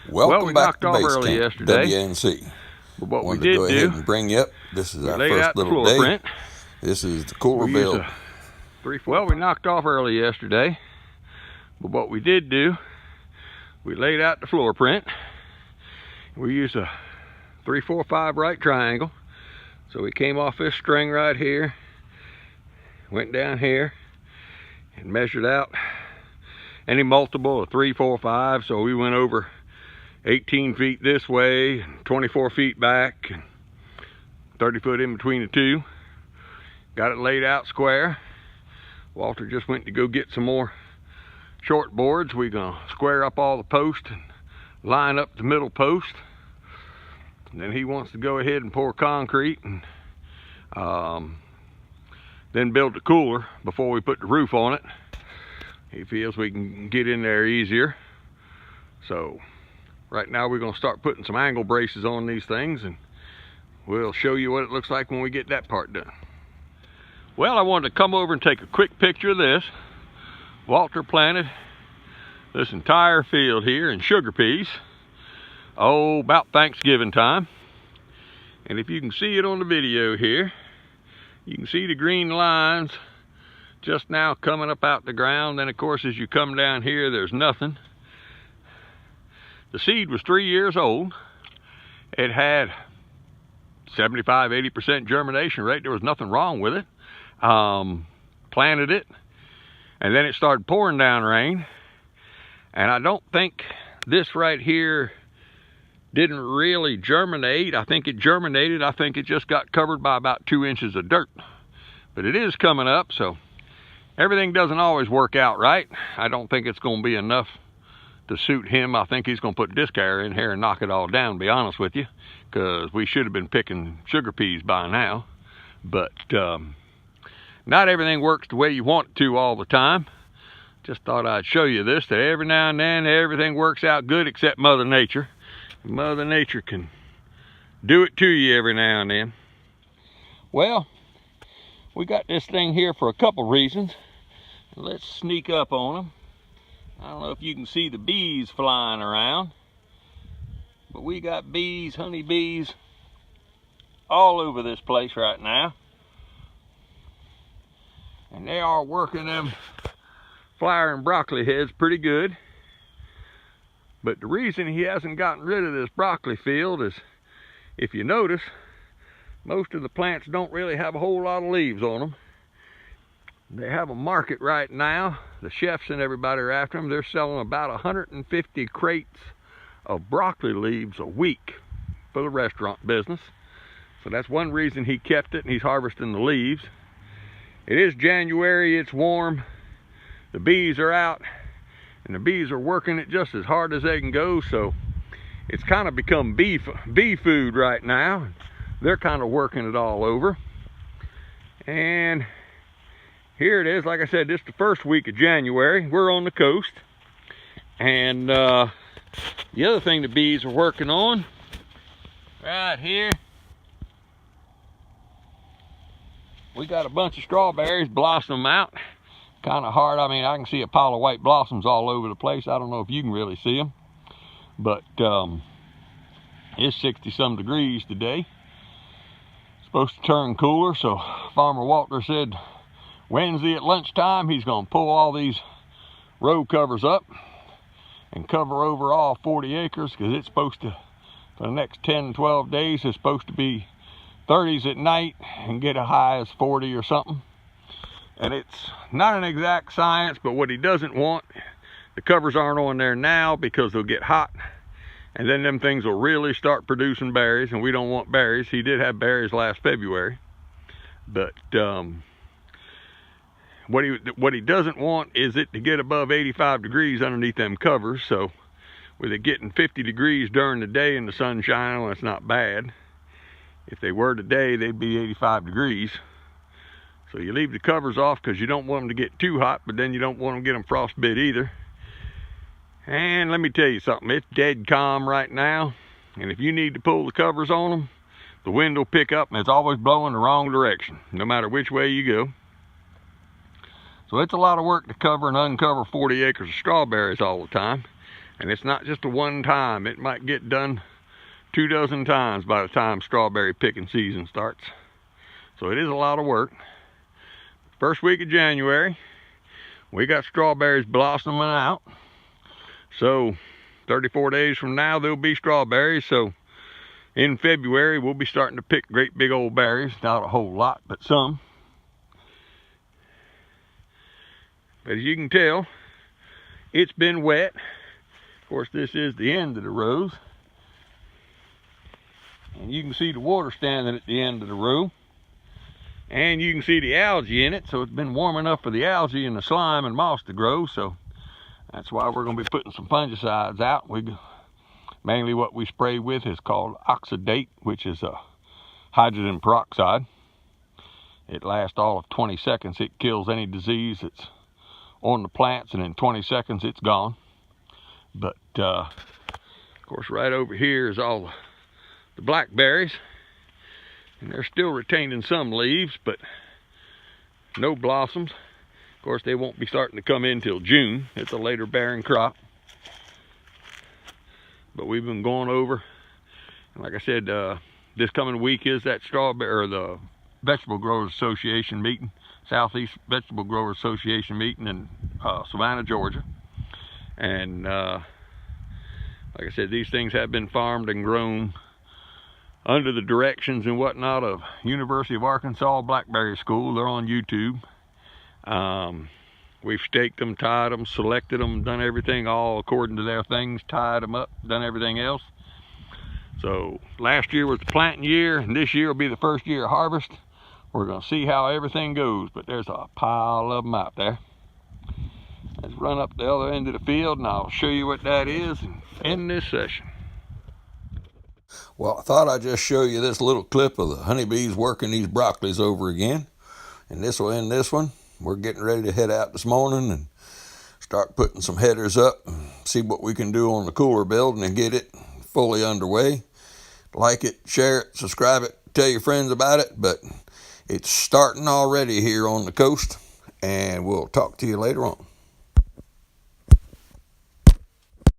Well, we back knocked to off Base early Camp, yesterday. WNC. But what we Wanted did to go ahead do, and bring you up. This is we our laid first out the little floor day. print. This is the cooler We used build. Well, we knocked off early yesterday. But what we did do, we laid out the floor print. We used a 3-4-5 right triangle. So we came off this string right here, went down here, and measured out any multiple of 3, 4, 5. So we went over 18 feet this way, 24 feet back, and 30 foot in between the two. Got it laid out square. Walter just went to go get some more short boards. We're gonna square up all the posts and line up the middle post. And then he wants to go ahead and pour concrete and then build the cooler before we put the roof on it. He feels we can get in there easier. So right now we're gonna start putting some angle braces on these things, and we'll show you what it looks like when we get that part done. Well, I wanted to come over and take a quick picture of this. Walter planted this entire field here in sugar peas, about Thanksgiving time. And if you can see it on the video here, you can see the green lines just now coming up out the ground. Then of course, as you come down here, there's nothing. The seed was 3 years old. It had 75–80% germination rate. There was nothing wrong with it. Planted it, and then it started pouring down rain. And I don't think this right here didn't really germinate. I think it germinated. I think it just got covered by about 2 inches of dirt. But it is coming up, so everything doesn't always work out right. I don't think it's going to be enough to suit him. I think he's going to put disc air in here and knock it all down, to be honest with you, because we should have been picking sugar peas by now. But not everything works the way you want it to all the time. Just thought I'd show you this, that every now and then everything works out good except Mother Nature. Mother Nature can do it to you every now and then. Well, we got this thing here for a couple reasons. Let's sneak up on them. I don't know if you can see the bees flying around, but we got bees, honeybees, all over this place right now. And they are working them flower and broccoli heads pretty good. But the reason he hasn't gotten rid of this broccoli field is, if you notice, most of the plants don't really have a whole lot of leaves on them. They have a market right now. The chefs and everybody are after them. They're selling about 150 crates of broccoli leaves a week for the restaurant business. So that's one reason he kept it, and he's harvesting the leaves. It is January, it's warm, the bees are out, and the bees are working it just as hard as they can go, so it's kind of become bee food right now. They're kind of working it all over. And here it is. Like I said, this is the first week of January. We're on the coast. And the other thing the bees are working on, right here, we got a bunch of strawberries blossoming out. Kind of hard. I mean, I can see a pile of white blossoms all over the place. I don't know if you can really see them. But it's 60-some degrees today. Supposed to turn cooler, so Farmer Walter said Wednesday at lunchtime he's going to pull all these row covers up and cover over all 40 acres, because it's supposed to, for the next 10-12 days, it's supposed to be 30s at night and get a high as 40 or something. And it's not an exact science, but what he doesn't want, the covers aren't on there now because they'll get hot, and then them things will really start producing berries, and we don't want berries. He did have berries last February, but what he doesn't want is it to get above 85 degrees underneath them covers. So with it getting 50 degrees during the day and the sun shining, well, it's not bad. If they were today, they'd be 85 degrees. So you leave the covers off because you don't want them to get too hot, but then you don't want them to get them frostbit either. And let me tell you something, it's dead calm right now. And if you need to pull the covers on them, the wind will pick up, and it's always blowing the wrong direction, no matter which way you go. So it's a lot of work to cover and uncover 40 acres of strawberries all the time. And it's not just a one time. It might get done 24 times by the time strawberry picking season starts. So it is a lot of work. First week of January, we got strawberries blossoming out. So 34 days from now, there'll be strawberries. So in February, we'll be starting to pick great big old berries. Not a whole lot, but some. But as you can tell, it's been wet. Of course, this is the end of the rows. And you can see the water standing at the end of the row. And you can see the algae in it. So it's been warm enough for the algae and the slime and moss to grow. So that's why we're going to be putting some fungicides out. Mainly what we spray with is called Oxidate, which is a hydrogen peroxide. It lasts all of 20 seconds. It kills any disease that's on the plants, and in 20 seconds it's gone. But of course, right over here is all the blackberries, and they're still retaining some leaves, but no blossoms. Of course, they won't be starting to come in till June. It's a later bearing crop. But we've been going over, and like I said, this coming week is that the Vegetable Growers Association meeting, Southeast Vegetable Growers Association meeting in Savannah, Georgia. And like I said, these things have been farmed and grown under the directions and whatnot of University of Arkansas Blackberry School. They're on YouTube. We've staked them, tied them, selected them, done everything all according to their things, tied them up, done everything else. So last year was the planting year, and this year will be the first year of harvest. We're going to see how everything goes, but there's a pile of them out there. Let's run up the other end of the field, and I'll show you what that is and end this session. Well, I thought I'd just show you this little clip of the honeybees working these broccolis over again. And this will end this one. We're getting ready to head out this morning and start putting some headers up and see what we can do on the cooler building and get it fully underway. Like it, share it, subscribe it, tell your friends about it. But it's starting already here on the coast, and we'll talk to you later on.